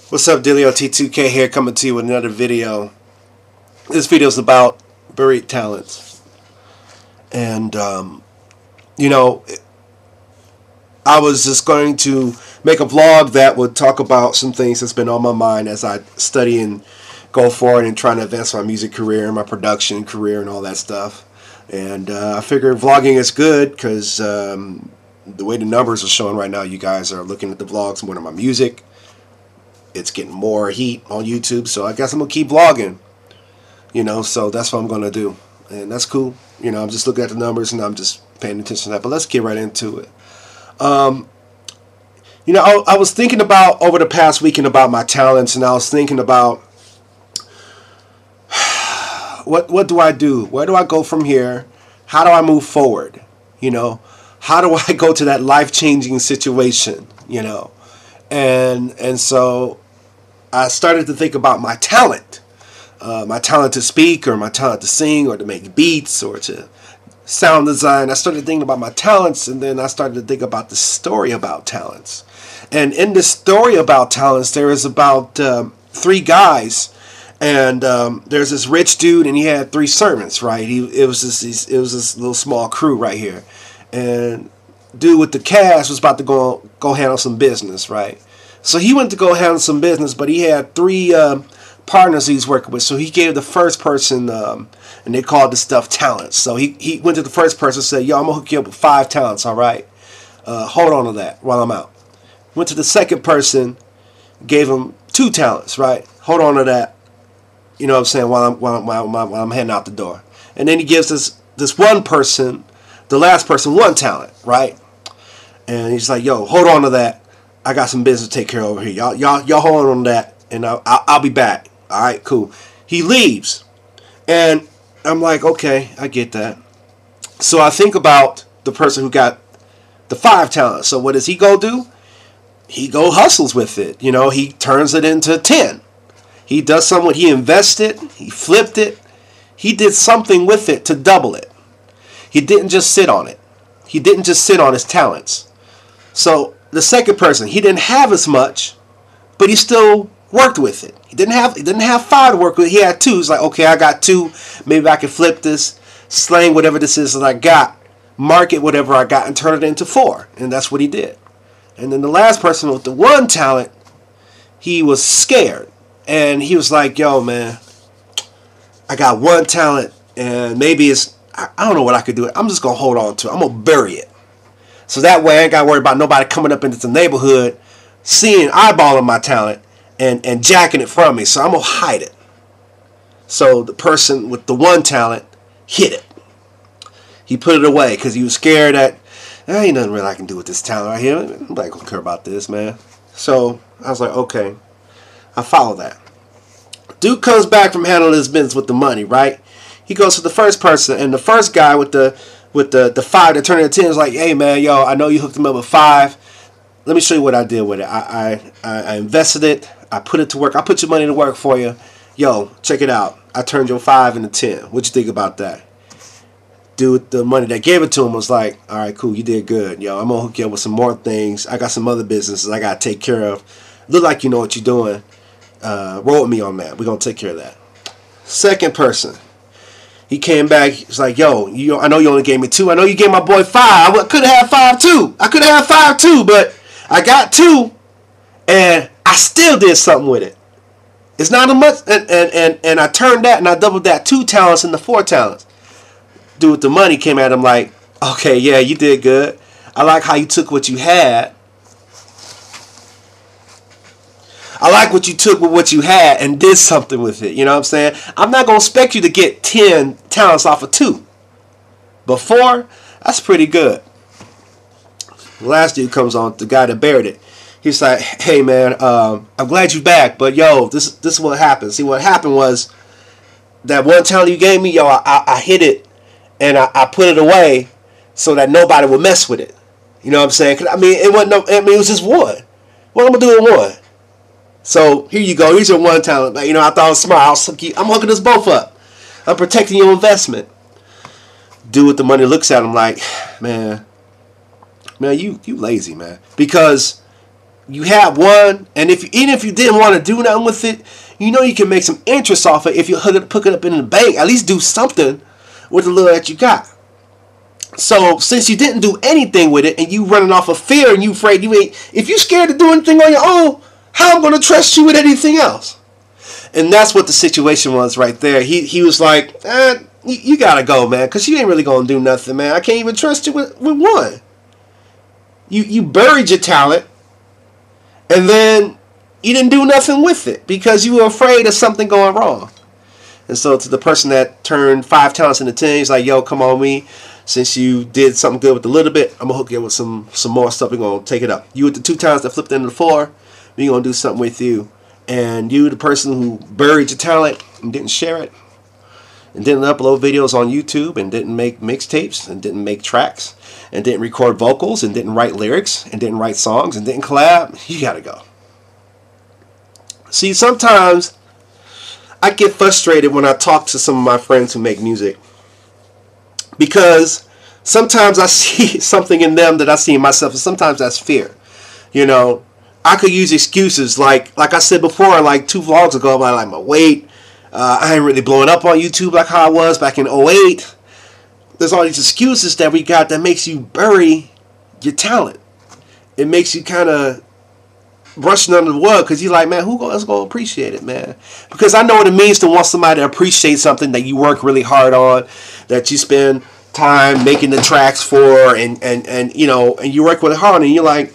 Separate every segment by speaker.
Speaker 1: What's up, Delio T2K here, coming to you with another video. This video is about buried talents. And, you know, I was just going to make a vlog that would talk about some things that's been on my mind as I study and go forward and trying to advance my music career, my production career, and all that stuff. And I figured vlogging is good because the way the numbers are showing right now, you guys are looking at the vlogs more than my music. It's getting more heat on YouTube, so I guess I'm gonna keep vlogging, you know, so that's what I'm gonna do, and that's cool. You know, I'm just looking at the numbers and I'm just paying attention to that. But let's get right into it. You know, I was thinking about over the past weekend about my talents, and I was thinking about what do I do? Where do I go from here? How do I move forward? You know, how do I go to that life-changing situation? You know, and so I started to think about my talent to speak, or my talent to sing, or to make beats, or to sound design. I started thinking about my talents, and then I started to think about the story about talents. And in this story about talents, there is about 3 guys, and there's this rich dude, and he had 3 servants, right? It was this little small crew right here, and dude with the cash was about to go handle some business, right? So he went to go handle some business, but he had 3 partners he's working with. So he gave the first person, and they called this stuff talents. So he went to the first person and said, yo, I'm going to hook you up with 5 talents, all right? Hold on to that while I'm out. Went to the second person, gave him 2 talents, right? Hold on to that, you know what I'm saying, while I'm heading out the door. And then he gives this one person, the last person, 1 talent, right? And he's like, yo, hold on to that. I got some business to take care of over here. Y'all hold on to that, and I'll be back. All right, cool. He leaves, and I'm like, okay, I get that. So I think about the person who got the 5 talents. So what does he go do? He go hustles with it. You know, he turns it into 10. He does something. He invested. He flipped it. He did something with it to double it. He didn't just sit on it. He didn't just sit on his talents. So the second person, he didn't have as much, but he still worked with it. He didn't have 5 to work with. He had 2. He's like, okay, I got 2. Maybe I can flip this, slang whatever this is that I got, market whatever I got, and turn it into 4. And that's what he did. And then the last person with the 1 talent, he was scared, and he was like, yo, man, I got 1 talent, and maybe I don't know what I could do. I'm just gonna hold on to it. I'm gonna bury it. So that way I ain't got to worry about nobody coming up into the neighborhood, seeing, eyeballing my talent, and jacking it from me. So I'm going to hide it. So the person with the 1 talent hid it. He put it away because he was scared that, there ain't nothing really I can do with this talent right here. Nobody going to care about this, man. So I was like, okay, I follow that. Dude comes back from handling his business with the money, right? He goes to the first person, and the first guy with the 5 that turned into 10 is like, hey man, yo, I know you hooked him up with 5. Let me show you what I did with it. I invested it. I put it to work. I put your money to work for you. Yo, check it out. I turned your 5 into 10. What you think about that? Dude with the money that gave it to him was like, all right, cool, you did good. Yo, I'm gonna hook you up with some more things. I got some other businesses I gotta take care of. Look like you know what you're doing. Roll with me on that. We're gonna take care of that. Second person. He came back. He's like, yo, I know you only gave me 2. I know you gave my boy 5. I could have had 5 too. I could have had 5 too, but I got 2, and I still did something with it. It's not a much, and I turned that, and I doubled that 2 talents into 4 talents. Dude with the money came at him like, okay, yeah, you did good. I like how you took what you had. I like what you took with what you had and did something with it. You know what I'm saying? I'm not going to expect you to get 10 talents off of 2. But 4, that's pretty good. The last dude comes on, the guy that buried it. He's like, hey man, I'm glad you're back, but yo, this is what happened. See, what happened was that 1 talent you gave me, yo, I hid it, and I put it away so that nobody would mess with it. You know what I'm saying? 'Cause, I mean, it was just 1. What am I going to do with 1? So here you go. Here's your 1 talent. You know, I thought I was smart. I'm hooking us both up. I'm protecting your investment. Dude with the money looks at him like, man, you lazy, man. Because you had one, and even if you didn't want to do nothing with it, you know you can make some interest off it if you hook it up in the bank. At least do something with the little that you got. So since you didn't do anything with it, and you running off of fear, and you afraid you ain't, if you scared to do anything on your own, how am I going to trust you with anything else? And that's what the situation was right there. He was like, you gotta go, man, because you ain't really gonna do nothing, man. I can't even trust you with one. You buried your talent, and then you didn't do nothing with it because you were afraid of something going wrong. And so to the person that turned 5 talents into 10, he's like, yo, come on, me. Since you did something good with a little bit, I'm gonna hook you up with some more stuff. We're gonna take it up. You with the 2 talents that flipped into the 4, we're gonna do something with you. And you, the person who buried your talent and didn't share it, and didn't upload videos on YouTube, and didn't make mixtapes, and didn't make tracks, and didn't record vocals, and didn't write lyrics, and didn't write songs, and didn't collab, you gotta go. See, sometimes I get frustrated when I talk to some of my friends who make music, because sometimes I see something in them that I see in myself, and sometimes that's fear. You know, I could use excuses like I said before, like 2 vlogs ago, about like my weight. I ain't really blowing up on YouTube like how I was back in 2008. There's all these excuses that we got that makes you bury your talent. It makes you kind of brushing under the rug because you're like, man, who else going to appreciate it, man? Because I know what it means to want somebody to appreciate something that you work really hard on, that you spend time making the tracks for, and you know, and you work really hard, and you're like,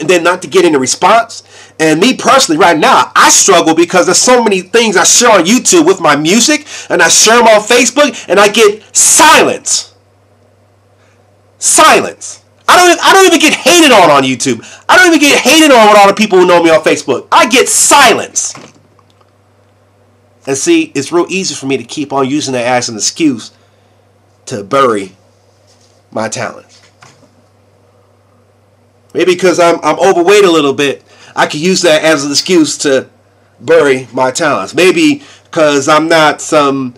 Speaker 1: and then not to get any response. And me personally, right now, I struggle because there's so many things I share on YouTube with my music, and I share them on Facebook, and I get silence. Silence. I don't even get hated on YouTube. I don't even get hated on with all the people who know me on Facebook. I get silence. And see, it's real easy for me to keep on using that as an excuse to bury my talent. Maybe because I'm overweight a little bit, I could use that as an excuse to bury my talents. Maybe because I'm not some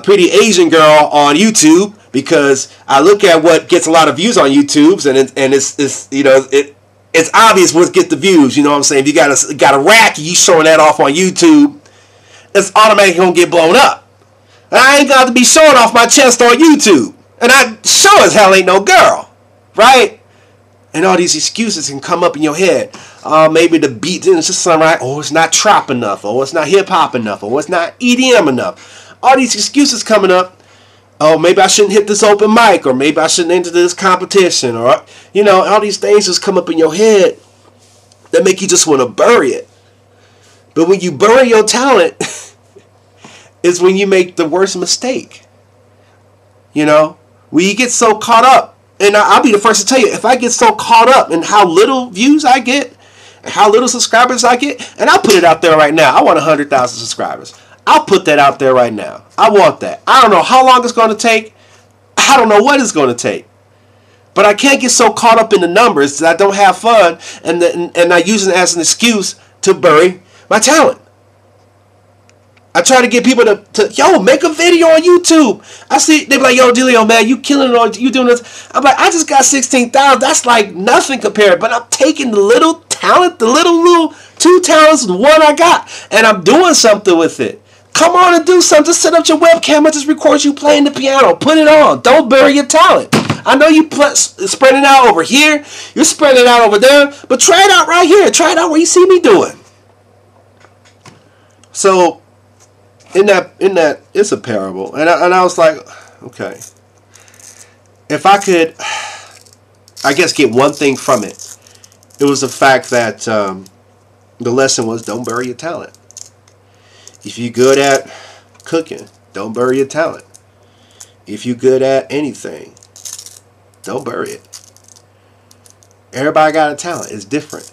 Speaker 1: pretty Asian girl on YouTube, because I look at what gets a lot of views on YouTube, and it's you know, it's obvious what gets the views. You know what I'm saying? If you got a rack, you showing that off on YouTube, it's automatically gonna get blown up. And I ain't got to be showing off my chest on YouTube, and I sure as hell ain't no girl, right? And all these excuses can come up in your head. Maybe the beat didn't just sound right. Oh, it's not trap enough. Oh, it's not hip hop enough. Oh, it's not EDM enough. All these excuses coming up. Oh, maybe I shouldn't hit this open mic, or maybe I shouldn't enter this competition, or, you know, all these things just come up in your head that make you just want to bury it. But when you bury your talent, is when you make the worst mistake. You know, when you get so caught up. And I'll be the first to tell you, if I get so caught up in how little views I get, and how little subscribers I get, and I'll put it out there right now. I want 100,000 subscribers. I'll put that out there right now. I want that. I don't know how long it's going to take. I don't know what it's going to take. But I can't get so caught up in the numbers that I don't have fun, and I use it as an excuse to bury my talent. I try to get people to yo, make a video on YouTube. I see, they be like, yo, Delio, man, you killing it on, you doing this. I'm like, I just got 16,000. That's like nothing compared. But I'm taking the little talent, the little 2 talents, the 1 I got, and I'm doing something with it. Come on and do something. Just set up your webcam and just record you playing the piano. Put it on. Don't bury your talent. I know you spread it out over here. You're spreading it out over there. But try it out right here. Try it out where you see me doing. So, in that, it's a parable. And I was like, okay. If I could, I guess, get one thing from it, it was the fact that the lesson was, don't bury your talent. If you're good at cooking, don't bury your talent. If you're good at anything, don't bury it. Everybody got a talent. It's different.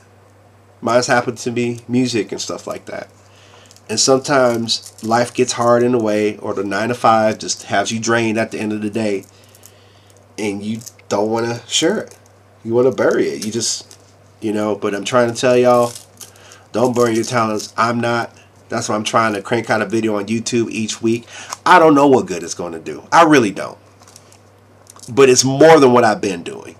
Speaker 1: Mine's happened to be music and stuff like that. And sometimes life gets hard in a way, or the 9 to 5 just has you drained at the end of the day, and you don't want to share it. You want to bury it. You just, you know, but I'm trying to tell y'all, don't bury your talents. I'm not. That's why I'm trying to crank out a video on YouTube each week. I don't know what good it's going to do. I really don't. But it's more than what I've been doing.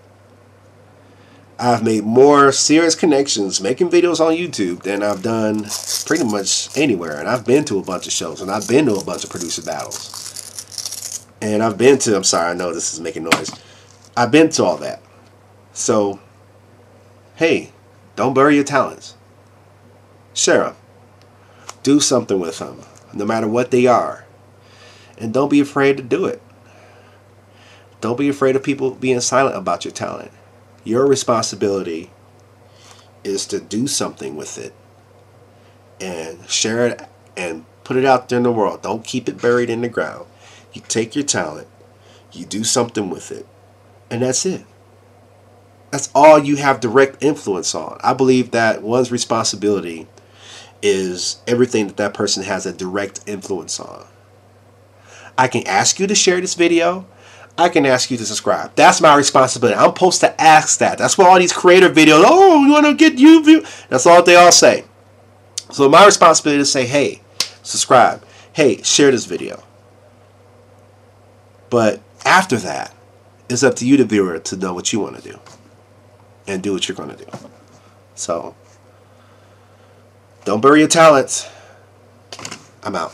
Speaker 1: I've made more serious connections making videos on YouTube than I've done pretty much anywhere. And I've been to a bunch of shows, and I've been to a bunch of producer battles. And I've been to, I'm sorry, I know this is making noise. I've been to all that. So, hey, don't bury your talents. Share them. Do something with them, no matter what they are. And don't be afraid to do it. Don't be afraid of people being silent about your talent. Your responsibility is to do something with it and share it and put it out there in the world. Don't keep it buried in the ground. You take your talent, you do something with it, and that's it. That's all you have direct influence on. I believe that one's responsibility is everything that that person has a direct influence on. I can ask you to share this video. I can ask you to subscribe. That's my responsibility. I'm supposed to ask that. That's why all these creator videos, oh, you want to get you view. That's all they all say. So my responsibility is to say, hey, subscribe. Hey, share this video. But after that, it's up to you, the viewer, to know what you want to do. And do what you're going to do. So, don't bury your talents. I'm out.